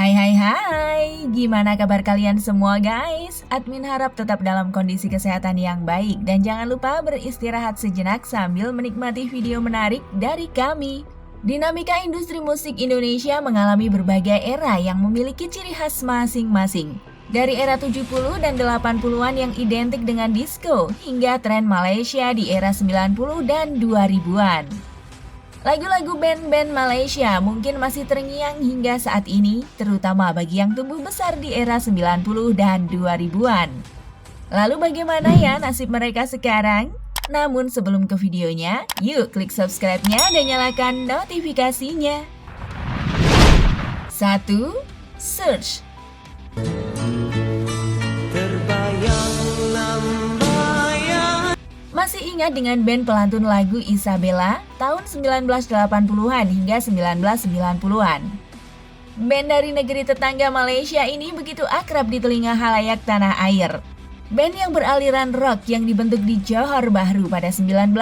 Hai hai hai, gimana kabar kalian semua guys? Admin harap tetap dalam kondisi kesehatan yang baik dan jangan lupa beristirahat sejenak sambil menikmati video menarik dari kami. Dinamika industri musik Indonesia mengalami berbagai era yang memiliki ciri khas masing-masing. Dari era 70 dan 80-an yang identik dengan disco hingga tren Malaysia di era 90 dan 2000-an. Lagu-lagu band-band Malaysia mungkin masih terngiang hingga saat ini, terutama bagi yang tumbuh besar di era 90 dan 2000-an. Lalu bagaimana ya nasib mereka sekarang? Namun sebelum ke videonya, yuk klik subscribe-nya dan nyalakan notifikasinya. 1. Search. Masih ingat dengan band pelantun lagu Isabella tahun 1980-an hingga 1990-an? Band dari negeri tetangga Malaysia ini begitu akrab di telinga halayak tanah air. Band yang beraliran rock yang dibentuk di Johor Bahru pada 1981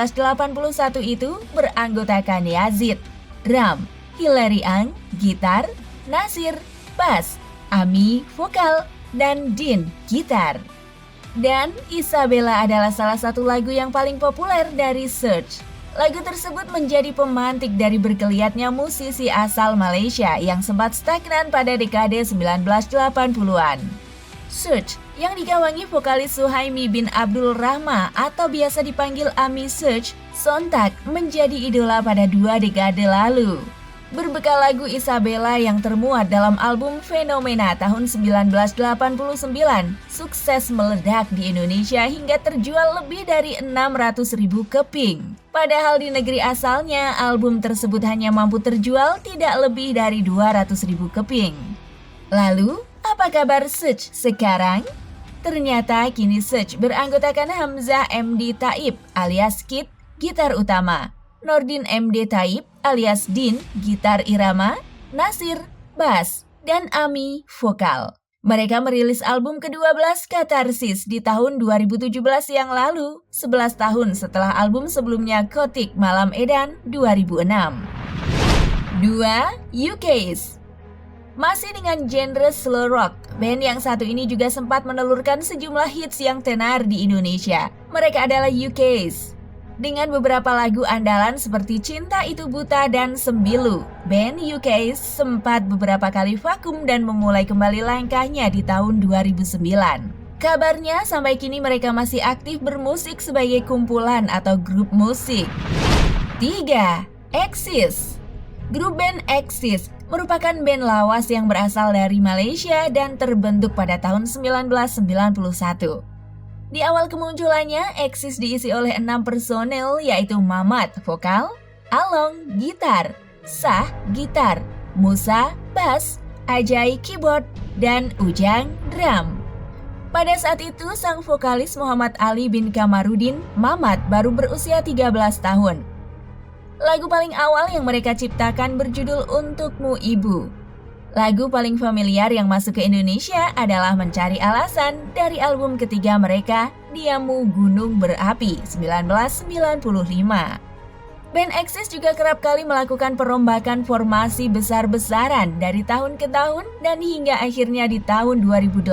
itu beranggotakan Yazid, drum, Hilary Ang, gitar, Nasir, bass, Ami, vokal, dan Din, gitar. Dan Isabella adalah salah satu lagu yang paling populer dari Search. Lagu tersebut menjadi pemantik dari bergeliatnya musisi asal Malaysia yang sempat stagnan pada dekade 1980-an. Search yang digawangi vokalis Suhaimi bin Abdul Rahma atau biasa dipanggil Ami Search, sontak menjadi idola pada 2 dekade lalu. Berbekal lagu Isabella yang termuat dalam album Fenomena tahun 1989, sukses meledak di Indonesia hingga terjual lebih dari 600.000 keping. Padahal di negeri asalnya, album tersebut hanya mampu terjual tidak lebih dari 200.000 keping. Lalu, apa kabar Search sekarang? Ternyata kini Search beranggotakan Hamzah MD Taib alias Kid, gitar utama, Nordin MD Taib alias Din, gitar irama, Nasir, bass, dan Ami, vokal. Mereka merilis album ke-12 Katarsis di tahun 2017 yang lalu, 11 tahun setelah album sebelumnya Kotik Malam Edan 2006. 2. UK's. Masih dengan genre slow rock, band yang satu ini juga sempat menelurkan sejumlah hits yang tenar di Indonesia. Mereka adalah UK's. Dengan beberapa lagu andalan seperti Cinta Itu Buta dan Sembilu, band UK sempat beberapa kali vakum dan memulai kembali langkahnya di tahun 2009. Kabarnya sampai kini mereka masih aktif bermusik sebagai kumpulan atau grup musik. 3. Axis. Grup band Axis merupakan band lawas yang berasal dari Malaysia dan terbentuk pada tahun 1991. Di awal kemunculannya, Axis diisi oleh 6 personel yaitu Mamat, vokal, Along, gitar, Sah, gitar, Musa, bass, Ajay, keyboard, dan Ujang, drum. Pada saat itu, sang vokalis Muhammad Ali bin Kamarudin, Mamat, baru berusia 13 tahun. Lagu paling awal yang mereka ciptakan berjudul Untukmu Ibu. Lagu paling familiar yang masuk ke Indonesia adalah Mencari Alasan dari album ketiga mereka, Diamu Gunung Berapi, 1995. Band Axis juga kerap kali melakukan perombakan formasi besar-besaran dari tahun ke tahun dan hingga akhirnya di tahun 2008,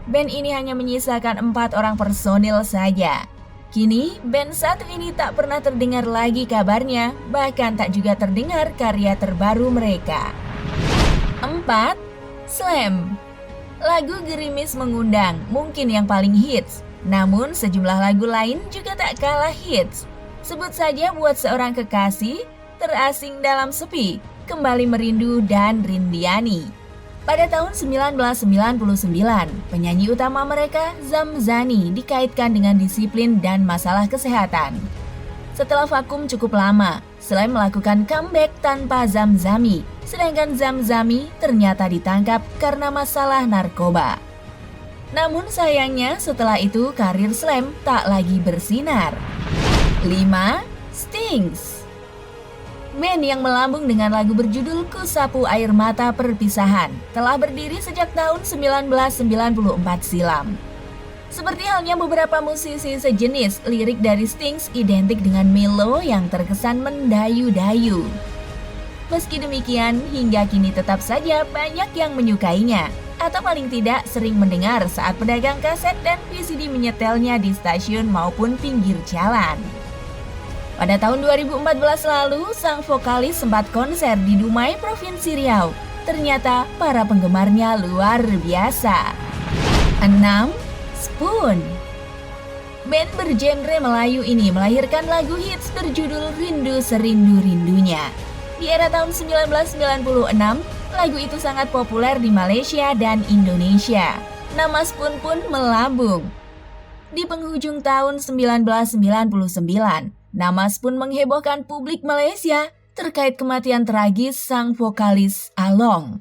band ini hanya menyisakan 4 orang personil saja. Kini, band satu ini tak pernah terdengar lagi kabarnya, bahkan tak juga terdengar karya terbaru mereka. 4. Slam. Lagu Gerimis Mengundang mungkin yang paling hits, namun sejumlah lagu lain juga tak kalah hits. Sebut saja Buat Seorang Kekasih, Terasing Dalam Sepi, Kembali Merindu, dan Rindiani. Pada tahun 1999, penyanyi utama mereka, Zamzani, dikaitkan dengan disiplin dan masalah kesehatan. Setelah vakum cukup lama, Slam melakukan comeback tanpa Zamzami, sedangkan Zamzami ternyata ditangkap karena masalah narkoba. Namun sayangnya setelah itu karir Slam tak lagi bersinar. 5. Stings. Band yang melambung dengan lagu berjudul Ku Sapu Air Mata Perpisahan telah berdiri sejak tahun 1994 silam. Seperti halnya beberapa musisi sejenis, lirik dari Stings identik dengan melo yang terkesan mendayu-dayu. Meski demikian, hingga kini tetap saja banyak yang menyukainya, atau paling tidak sering mendengar saat pedagang kaset dan VCD menyetelnya di stasiun maupun pinggir jalan. Pada tahun 2014 lalu, sang vokalis sempat konser di Dumai, Provinsi Riau. Ternyata para penggemarnya luar biasa. 6. Spoon. Band bergenre Melayu ini melahirkan lagu hits berjudul Rindu Serindu-Rindunya. Di era tahun 1996, lagu itu sangat populer di Malaysia dan Indonesia. Nama Spoon pun melambung. Di penghujung tahun 1999, nama Spoon menghebohkan publik Malaysia terkait kematian tragis sang vokalis Along.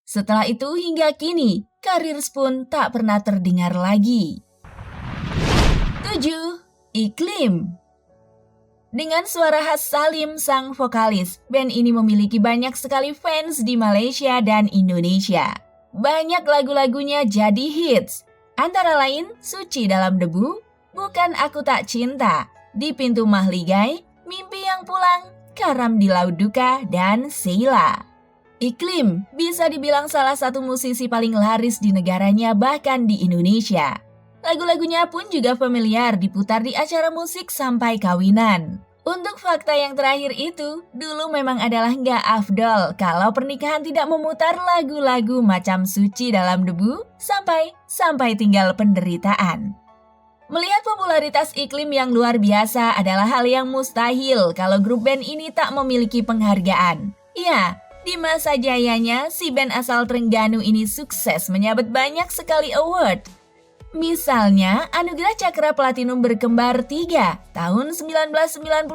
Setelah itu hingga kini, karir Spoon tak pernah terdengar lagi. 7. Iklim. Dengan suara khas Salim sang vokalis, band ini memiliki banyak sekali fans di Malaysia dan Indonesia. Banyak lagu-lagunya jadi hits, antara lain Suci Dalam Debu, Bukan Aku Tak Cinta, Di Pintu Mahligai, Mimpi Yang Pulang, Karam di Laut Duka, dan Sheila. Iklim bisa dibilang salah satu musisi paling laris di negaranya bahkan di Indonesia. Lagu-lagunya pun juga familiar diputar di acara musik sampai kawinan. Untuk fakta yang terakhir itu, dulu memang adalah nggak afdol kalau pernikahan tidak memutar lagu-lagu macam Suci Dalam Debu sampai tinggal penderitaan. Melihat popularitas Iklim yang luar biasa adalah hal yang mustahil kalau grup band ini tak memiliki penghargaan. Ya, di masa jayanya, si band asal Trengganu ini sukses menyabet banyak sekali award. Misalnya, Anugerah Cakra Platinum Berkembar 3 tahun 1991,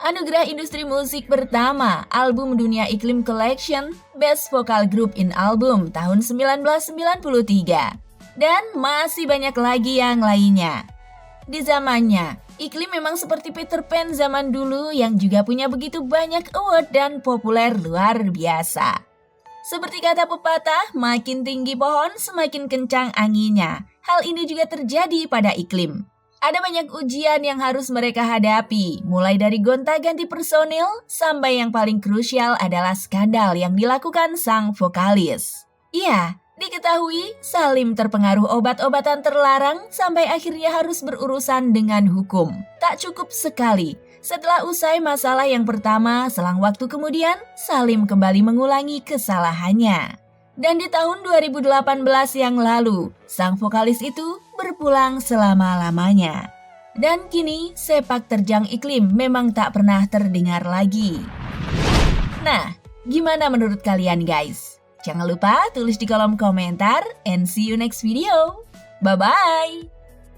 Anugerah Industri Musik Pertama Album Dunia Iklim Collection Best Vocal Group in Album tahun 1993, dan masih banyak lagi yang lainnya. Di zamannya, Iklim memang seperti Peter Pan zaman dulu yang juga punya begitu banyak award dan populer luar biasa. Seperti kata pepatah, makin tinggi pohon, semakin kencang anginnya. Hal ini juga terjadi pada Iklim. Ada banyak ujian yang harus mereka hadapi, mulai dari gonta-ganti personil, sampai yang paling krusial adalah skandal yang dilakukan sang vokalis. Iya, diketahui Salim terpengaruh obat-obatan terlarang sampai akhirnya harus berurusan dengan hukum. Tak cukup sekali. Setelah usai masalah yang pertama, selang waktu kemudian, Salim kembali mengulangi kesalahannya. Dan di tahun 2018 yang lalu, sang vokalis itu berpulang selama-lamanya. Dan kini, sepak terjang Iklim memang tak pernah terdengar lagi. Nah, gimana menurut kalian guys? Jangan lupa tulis di kolom komentar and see you next video. Bye-bye!